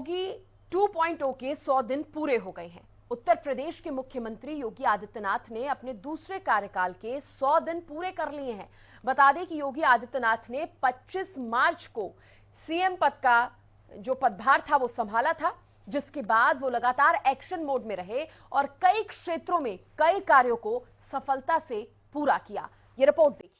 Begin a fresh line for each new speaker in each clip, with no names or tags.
योगी 2.0 के 100 दिन पूरे हो गए हैं। उत्तर प्रदेश के मुख्यमंत्री योगी आदित्यनाथ ने अपने दूसरे कार्यकाल के 100 दिन पूरे कर लिए हैं। बता दें कि योगी आदित्यनाथ ने 25 मार्च को सीएम पद का जो पदभार था वो संभाला था, जिसके बाद वो लगातार एक्शन मोड में रहे और कई क्षेत्रों में कई कार्यों को सफलता से पूरा किया। ये रिपोर्ट देखिए।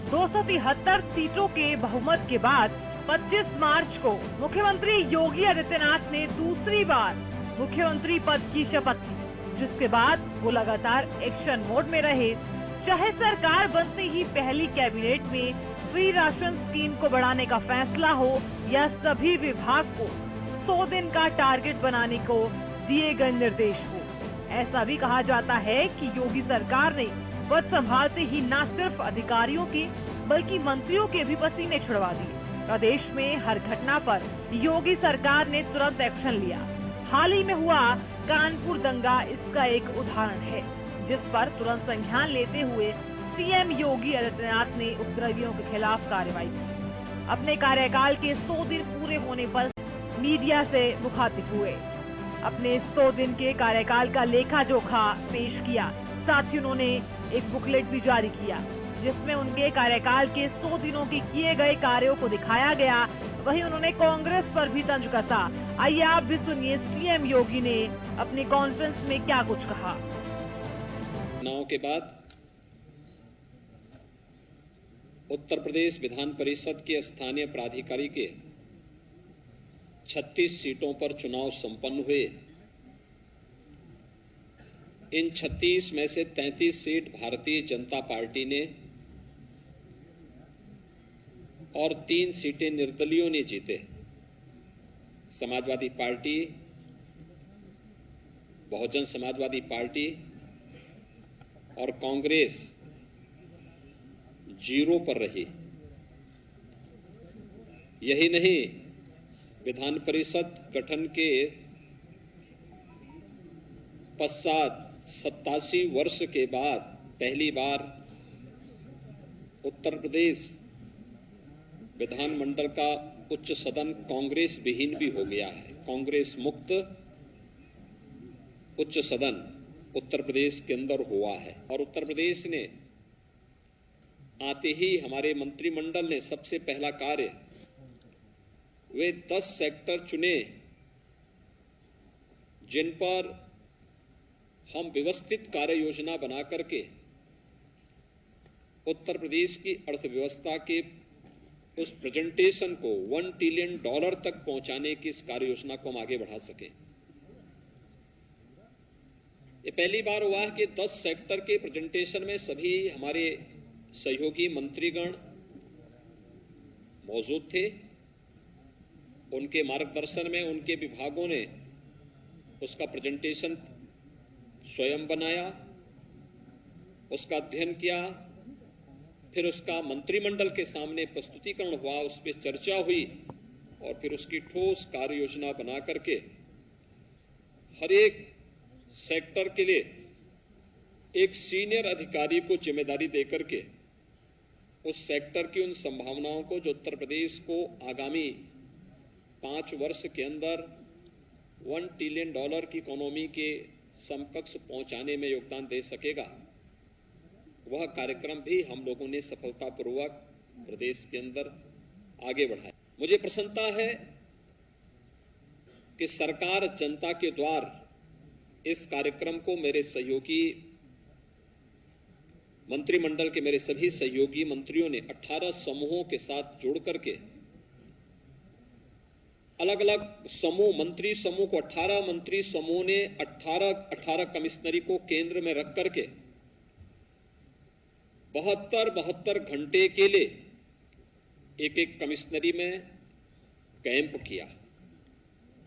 दो 273 सीटों के बहुमत के बाद 25 मार्च को मुख्यमंत्री योगी आदित्यनाथ ने दूसरी बार मुख्यमंत्री पद की शपथ ली, जिसके बाद वो लगातार एक्शन मोड में रहे। चाहे सरकार बनते ही पहली कैबिनेट में फ्री राशन स्कीम को बढ़ाने का फैसला हो या सभी विभाग को 100 दिन का टारगेट बनाने को दिए गए निर्देश हो। ऐसा भी कहा जाता है कि योगी सरकार ने पद संभालते ही न सिर्फ अधिकारियों के बल्कि मंत्रियों के भी पसीने छुड़वा दिए। प्रदेश में हर घटना पर योगी सरकार ने तुरंत एक्शन लिया। हाल ही में हुआ कानपुर दंगा इसका एक उदाहरण है, जिस पर तुरंत संज्ञान लेते हुए सीएम योगी आदित्यनाथ ने उपद्रवियों के खिलाफ कार्रवाई की। अपने कार्यकाल के 100 दिन पूरे होने पर मीडिया से मुखातिब हुए, अपने 100 दिन के कार्यकाल का लेखा जोखा पेश किया। साथ ही उन्होंने एक बुकलेट भी जारी किया, जिसमें उनके कार्यकाल के 100 दिनों के किए गए कार्यों को दिखाया गया। वहीं उन्होंने कांग्रेस पर भी तंज कसा। आइए आप भी सुनिए सीएम योगी ने अपनी कॉन्फ्रेंस में क्या कुछ कहा।
चुनाव के बाद उत्तर प्रदेश विधान परिषद के स्थानीय प्राधिकारी के 36 सीटों पर चुनाव संपन्न हुए। इन 36 में से 33 सीट भारतीय जनता पार्टी ने और 3 सीटें निर्दलीयों ने जीते। समाजवादी पार्टी, बहुजन समाजवादी पार्टी और कांग्रेस 0 पर रही। यही नहीं, विधान परिषद गठन के पश्चात 87 वर्ष के बाद पहली बार उत्तर प्रदेश विधानमंडल का उच्च सदन कांग्रेस विहीन भी हो गया है। कांग्रेस मुक्त उच्च सदन उत्तर प्रदेश के अंदर हुआ है। और उत्तर प्रदेश ने आते ही हमारे मंत्रिमंडल ने सबसे पहला कार्य वे 10 सेक्टर चुने जिन पर हम व्यवस्थित कार्य योजना बना करके उत्तर प्रदेश की अर्थव्यवस्था के उस प्रेजेंटेशन को $1 ट्रिलियन तक पहुंचाने की इस कार्य योजना को हम आगे बढ़ा सके। ये पहली बार हुआ है कि 10 सेक्टर के प्रेजेंटेशन में सभी हमारे सहयोगी मंत्रीगण मौजूद थे। उनके मार्गदर्शन में उनके विभागों ने उसका प्रेजेंटेशन स्वयं बनाया, उसका अध्ययन किया, फिर उसका मंत्रिमंडल के सामने प्रस्तुतिकरण हुआ, उस पर चर्चा हुई और फिर उसकी ठोस कार्य योजना बना करके हर एक सेक्टर के लिए एक सीनियर अधिकारी को जिम्मेदारी देकर के उस सेक्टर की उन संभावनाओं को जो उत्तर प्रदेश को आगामी 5 वर्ष के अंदर $1 ट्रिलियन की इकोनॉमी के समकक्ष पहुंचाने में योगदान दे सकेगा, वह कार्यक्रम भी हम लोगों ने सफलतापूर्वक प्रदेश के अंदर आगे बढ़ाया। मुझे प्रसन्नता है कि सरकार जनता के द्वार इस कार्यक्रम को मेरे सहयोगी मंत्रिमंडल के मेरे सभी सहयोगी मंत्रियों ने 18 समूहों के साथ जोड़ करके अलग अलग समूह, मंत्री समूह को 18 मंत्री समूह ने 18 कमिश्नरी को केंद्र में रख करके 72 घंटे के लिए एक कमिश्नरी में कैंप किया।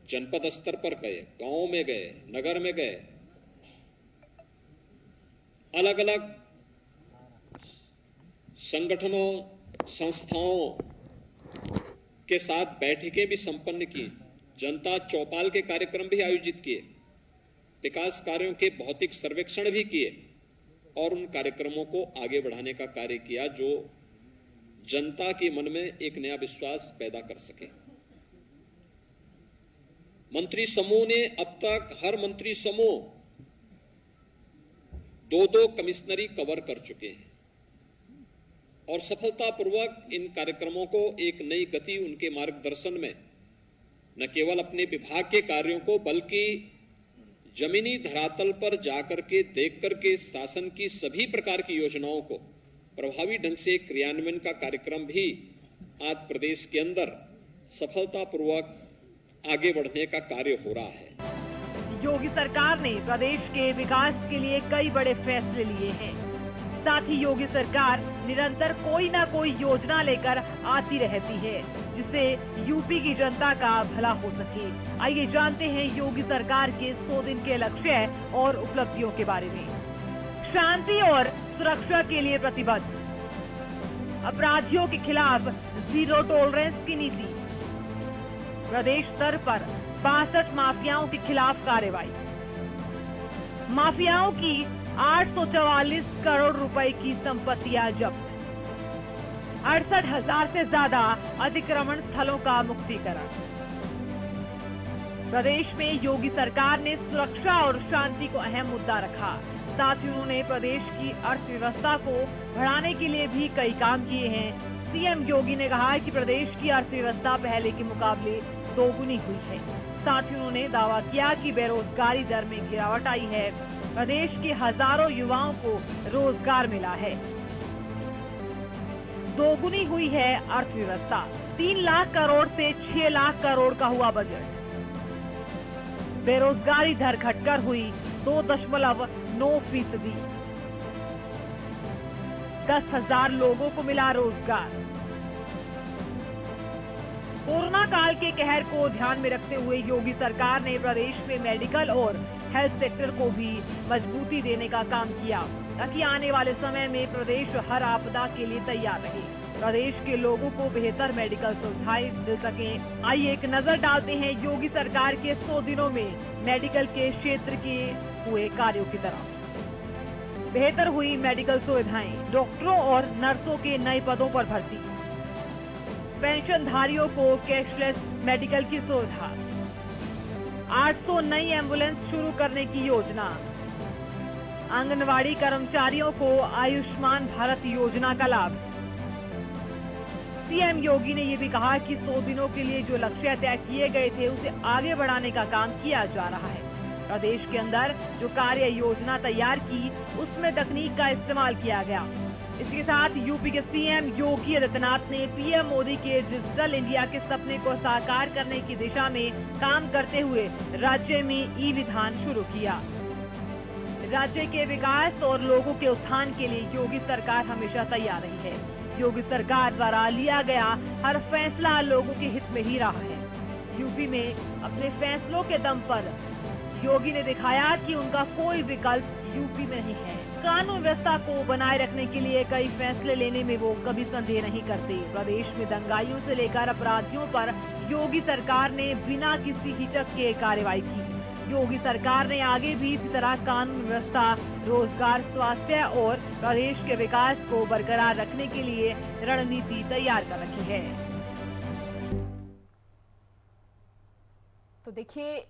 जनपद स्तर पर गए, गांव में गए, नगर में गए, अलग अलग संगठनों, संस्थाओं के साथ बैठकें भी संपन्न की। जनता चौपाल के कार्यक्रम भी आयोजित किए, विकास कार्यों के भौतिक सर्वेक्षण भी किए और उन कार्यक्रमों को आगे बढ़ाने का कार्य किया जो जनता के मन में एक नया विश्वास पैदा कर सके। मंत्री समूह ने अब तक हर मंत्री समूह 2-2 कमिश्नरी कवर कर चुके हैं और सफलतापूर्वक इन कार्यक्रमों को एक नई गति उनके मार्गदर्शन में न केवल अपने विभाग के कार्यों को बल्कि जमीनी धरातल पर जाकर के देख करके शासन की सभी प्रकार की योजनाओं को प्रभावी ढंग से क्रियान्वयन का कार्यक्रम भी आज प्रदेश के अंदर सफलतापूर्वक आगे बढ़ने का कार्य हो रहा है।
योगी सरकार ने प्रदेश के विकास के लिए कई बड़े फैसले लिए हैं। साथ ही योगी सरकार निरंतर कोई न कोई योजना लेकर आती रहती है जिससे यूपी की जनता का भला हो सके। आइए जानते हैं योगी सरकार के 100 दिन के लक्ष्य और उपलब्धियों के बारे में। शांति और सुरक्षा के लिए प्रतिबद्ध, अपराधियों के खिलाफ जीरो टॉलरेंस की नीति, प्रदेश स्तर पर 62 माफियाओं के खिलाफ कार्रवाई, माफियाओं की 844 करोड़ रुपए की संपत्तियां जब्त, 68,000 से ज्यादा अतिक्रमण स्थलों का मुक्तिकरण। प्रदेश में योगी सरकार ने सुरक्षा और शांति को अहम मुद्दा रखा। साथ ही उन्होंने प्रदेश की अर्थव्यवस्था को बढ़ाने के लिए भी कई काम किए हैं। सीएम योगी ने कहा है कि प्रदेश की अर्थव्यवस्था पहले के मुकाबले दोगुनी हुई है। साथ ही उन्होंने दावा किया कि बेरोजगारी दर में गिरावट आई है। प्रदेश के हजारों युवाओं को रोजगार मिला है। दोगुनी हुई है अर्थव्यवस्था। 3 लाख करोड़ से 6 लाख करोड़ का हुआ बजट। बेरोजगारी दर घटकर हुई 2.9%। 10,000 लोगों को मिला रोजगार। कोरोना काल के कहर को ध्यान में रखते हुए योगी सरकार ने प्रदेश में मेडिकल और हेल्थ सेक्टर को भी मजबूती देने का काम किया ताकि आने वाले समय में प्रदेश हर आपदा के लिए तैयार रहे। प्रदेश के लोगों को बेहतर मेडिकल सुविधाएं मिल सके। आइए एक नजर डालते हैं योगी सरकार के 100 दिनों में मेडिकल के क्षेत्र के हुए कार्यों की तरफ। बेहतर हुई मेडिकल सुविधाएं, डॉक्टरों और नर्सों के नए पदों पर भर्ती, पेंशनधारियों को कैशलेस मेडिकल की सुविधा, 800 नई एम्बुलेंस शुरू करने की योजना, आंगनवाड़ी कर्मचारियों को आयुष्मान भारत योजना का लाभ। सीएम योगी ने ये भी कहा कि 100 दिनों के लिए जो लक्ष्य तय किए गए थे उसे आगे बढ़ाने का काम किया जा रहा है। प्रदेश के अंदर जो कार्य योजना तैयार की उसमें तकनीक का इस्तेमाल किया गया। इसके साथ यूपी के सीएम योगी आदित्यनाथ ने पीएम मोदी के डिजिटल इंडिया के सपने को साकार करने की दिशा में काम करते हुए राज्य में ई-विधान शुरू किया। राज्य के विकास और लोगों के उत्थान के लिए योगी सरकार हमेशा तैयार रही है। योगी सरकार द्वारा लिया गया हर फैसला लोगों के हित में ही रहा है। यूपी में अपने फैसलों के दम पर योगी ने दिखाया कि उनका कोई विकल्प यूपी में नहीं है। कानून व्यवस्था को बनाए रखने के लिए कई फैसले लेने में वो कभी संदेह नहीं करते। प्रदेश में दंगाइयों से लेकर अपराधियों पर योगी सरकार ने बिना किसी हिचक के कार्रवाई की। योगी सरकार ने आगे भी इसी तरह कानून व्यवस्था, रोजगार, स्वास्थ्य और प्रदेश के विकास को बरकरार रखने के लिए रणनीति तैयार कर रखी है।
तो देखिए,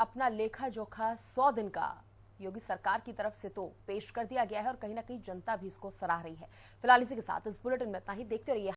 अपना लेखा जोखा 100 दिन का योगी सरकार की तरफ से तो पेश कर दिया गया है और कहीं ना कहीं जनता भी इसको सराह रही है। फिलहाल इसी के साथ इस बुलेटिन में इतना ही। देखते रहिए।